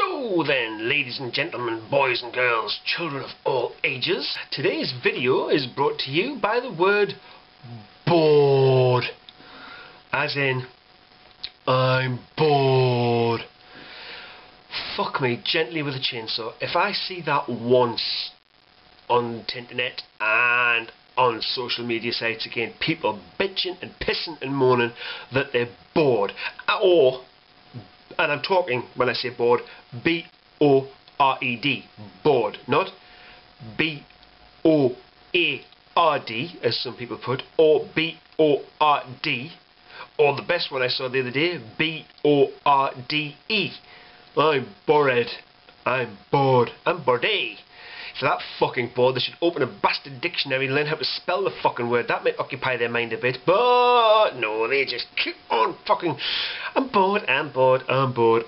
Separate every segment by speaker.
Speaker 1: So then, ladies and gentlemen, boys and girls, children of all ages, today's video is brought to you by the word bored. As in, I'm bored. Fuck me gently with a chainsaw. If I see that once on the internet and on social media sites again, people bitching and pissing and moaning that they're bored, or, and I'm talking, when I say bored, B-O-R-E-D, bored, not B-O-A-R-D, as some people put, or B-O-R-D, or the best one I saw the other day, B-O-R-D-E. I'm bored. I'm bored. I'm bored-ay. For that fucking bored, they should open a bastard dictionary and learn how to spell the fucking word. That might occupy their mind a bit, but no, they just keep on fucking... I'm bored, I'm bored, I'm bored.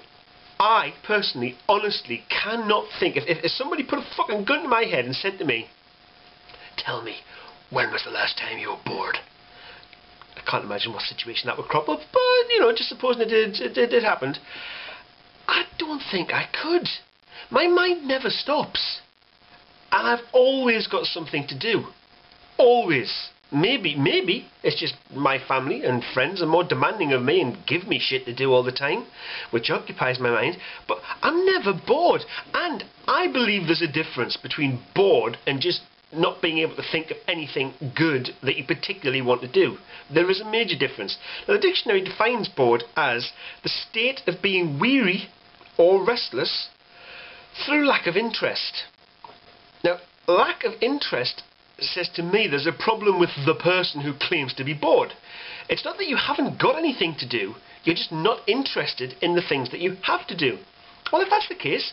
Speaker 1: I, personally, honestly, cannot think... If somebody put a fucking gun to my head and said to me, tell me, when was the last time you were bored? I can't imagine what situation that would crop up, but, you know, just supposing it happened. I don't think I could. My mind never stops. And I've always got something to do. Always. Maybe it's just my family and friends are more demanding of me and give me shit to do all the time, which occupies my mind, but I'm never bored. And I believe there's a difference between bored and just not being able to think of anything good that you particularly want to do. There is a major difference. Now, the dictionary defines bored as the state of being weary or restless through lack of interest. Now, lack of interest says to me there's a problem with the person who claims to be bored. It's not that you haven't got anything to do, you're just not interested in the things that you have to do. Well, if that's the case,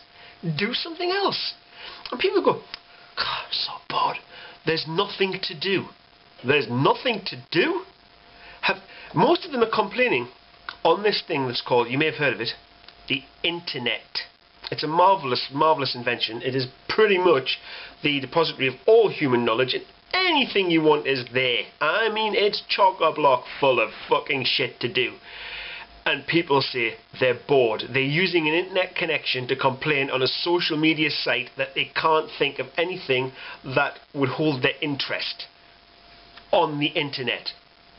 Speaker 1: do something else. And people go, God, I'm so bored. There's nothing to do. There's nothing to do? Most of them are complaining on this thing that's called, you may have heard of it, the internet. It's a marvellous, marvellous invention. It is pretty much the depository of all human knowledge, and anything you want is there. I mean, it's chock-a-block full of fucking shit to do. And people say they're bored. They're using an internet connection to complain on a social media site that they can't think of anything that would hold their interest on the internet.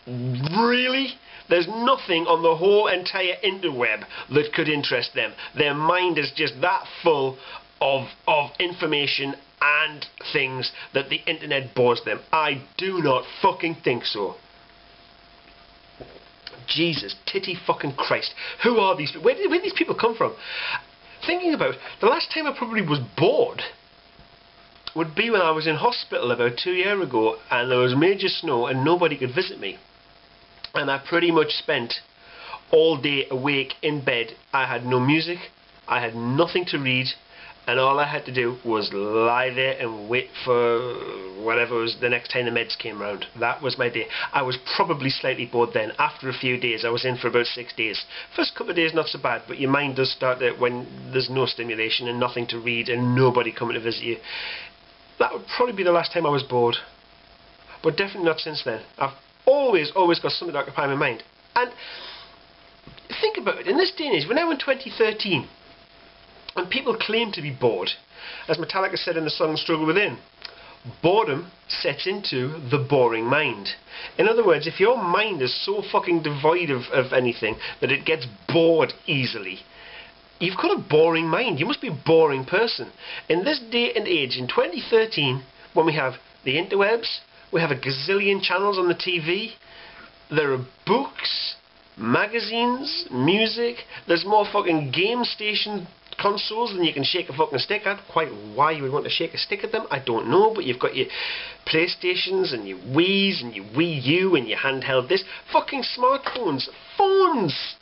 Speaker 1: Really? There's nothing on the whole entire interweb that could interest them. Their mind is just that full of information and things that the internet bores them. I do not fucking think so. Jesus, titty fucking Christ. Who are these people? Where did these people come from? Thinking about, the last time I probably was bored would be when I was in hospital about 2 years ago and there was major snow and nobody could visit me. And I pretty much spent all day awake in bed. I had no music, I had nothing to read, and all I had to do was lie there and wait for whatever was the next time the meds came round. That was my day. I was probably slightly bored then. After a few days, I was in for about 6 days. First couple of days not so bad, but your mind does start to, when there's no stimulation and nothing to read and nobody coming to visit you. That would probably be the last time I was bored. But definitely not since then. I've always got something to occupy my mind. And think about it, in this day and age, we're now in 2013, and people claim to be bored. As Metallica said in the song Struggle Within, boredom sets into the boring mind. In other words, if your mind is so fucking devoid of anything that it gets bored easily, you've got a boring mind. You must be a boring person. In this day and age, in 2013, when we have the interwebs, we have a gazillion channels on the TV, there are books, magazines, music, there's more fucking game station consoles than you can shake a fucking stick at. Quite why you would want to shake a stick at them, I don't know, but you've got your PlayStations and your Wii's and your Wii U and your handheld this. Fucking smartphones, phones!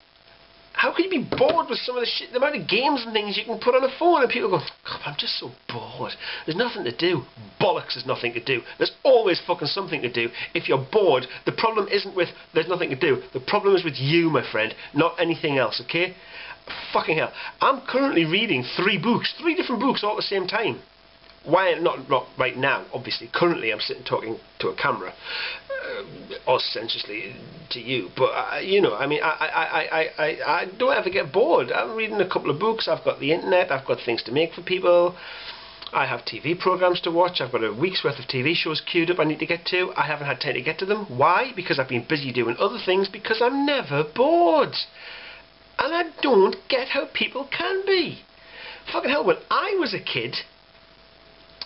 Speaker 1: How can you be bored with some of the shit, the amount of games and things you can put on a phone, and people go, God, I'm just so bored. There's nothing to do. Bollocks, there's nothing to do. There's always fucking something to do. If you're bored, the problem isn't with there's nothing to do. The problem is with you, my friend, not anything else, okay? Fucking hell. I'm currently reading 3 books, 3 different books all at the same time. Why not right now, obviously. Currently I'm sitting talking to a camera. ostensibly to you, but you know, I mean, I don't ever get bored. I'm reading a couple of books, I've got the internet, I've got things to make for people, I have TV programs to watch, I've got a week's worth of TV shows queued up I need to get to. I haven't had time to get to them. Why? Because I've been busy doing other things, because I'm never bored. And I don't get how people can be. Fucking hell, when I was a kid,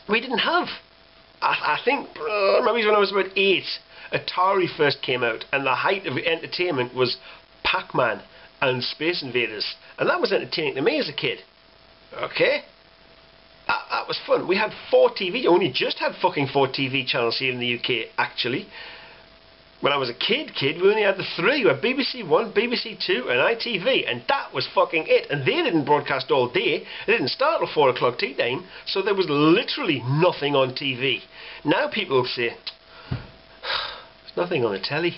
Speaker 1: we didn't have, I think, maybe when I was about 8, Atari first came out, and the height of entertainment was Pac-Man and Space Invaders, and that was entertaining to me as a kid. Okay? That was fun. We had 4 TV, only just had fucking 4 TV channels here in the UK, actually. When I was a kid, we only had the 3. We had BBC 1, BBC 2 and ITV, and that was fucking it. And they didn't broadcast all day. They didn't start till 4 o'clock tea time, so there was literally nothing on TV. Now people say, there's nothing on the telly.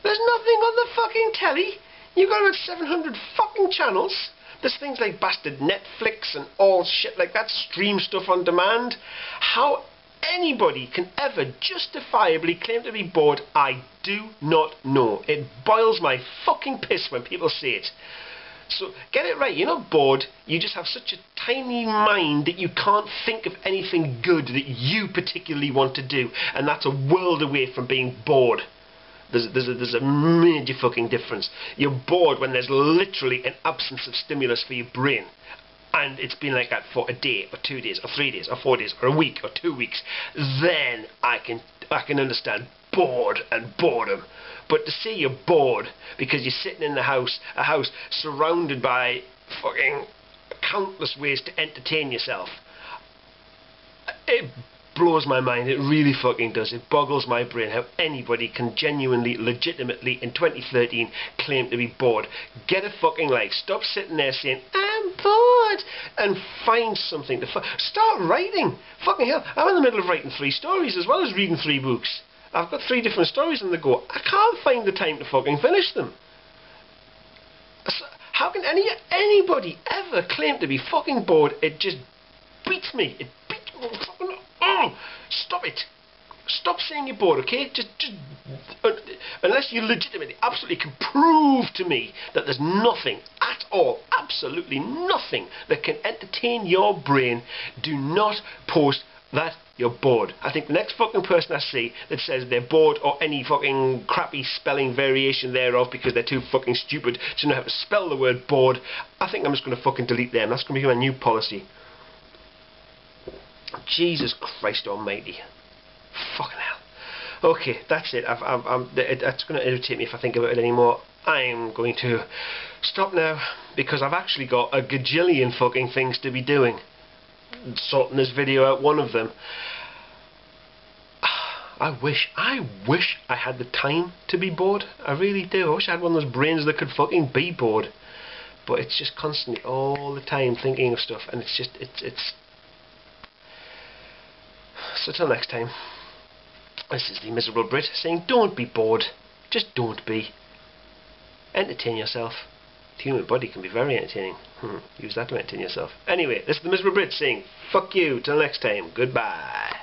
Speaker 1: There's nothing on the fucking telly. You've got about 700 fucking channels. There's things like bastard Netflix and all shit like that, stream stuff on demand. How anybody can ever justifiably claim to be bored, I do not know. It boils my fucking piss when people say it. So get it right, you're not bored, you just have such a tiny mind that you can't think of anything good that you particularly want to do, and that's a world away from being bored. There's a major fucking difference. You're bored when there's literally an absence of stimulus for your brain. And it's been like that for a day, or 2 days, or 3 days, or 4 days, or a week, or 2 weeks. Then I can understand bored and boredom. But to say you're bored because you're sitting in a house surrounded by fucking countless ways to entertain yourself, it blows my mind. It really fucking does. It boggles my brain how anybody can genuinely, legitimately in 2013 claim to be bored. Get a fucking life. Stop sitting there saying I'm bored and find something to start writing. Fucking hell, I'm in the middle of writing 3 stories as well as reading 3 books. I've got 3 different stories on the go. I can't find the time to fucking finish them. So how can anybody ever claim to be fucking bored? It just beats me. It beats me. Fucking, oh, stop it. Stop saying you're bored, okay? Just unless you legitimately, absolutely can prove to me that there's nothing at all, absolutely nothing that can entertain your brain, do not post that you're bored. I think the next fucking person I see that says they're bored, or any fucking crappy spelling variation thereof because they're too fucking stupid to know how to spell the word bored, I think I'm just going to fucking delete them. That's going to be my new policy. Jesus Christ almighty. Fucking hell. Okay, that's it. That's going to irritate me if I think about it anymore. I'm going to stop now because I've actually got a gajillion fucking things to be doing. Sorting this video out, one of them. I wish I had the time to be bored. I really do. I wish I had one of those brains that could fucking be bored. But it's just constantly, all the time, thinking of stuff, and it's just, it's. So till next time, this is the Miserable Brit saying, don't be bored. Just don't be. Entertain yourself. The human body can be very entertaining. Use that to entertain yourself. Anyway, this is the Miserable Brit saying, fuck you, till next time, goodbye.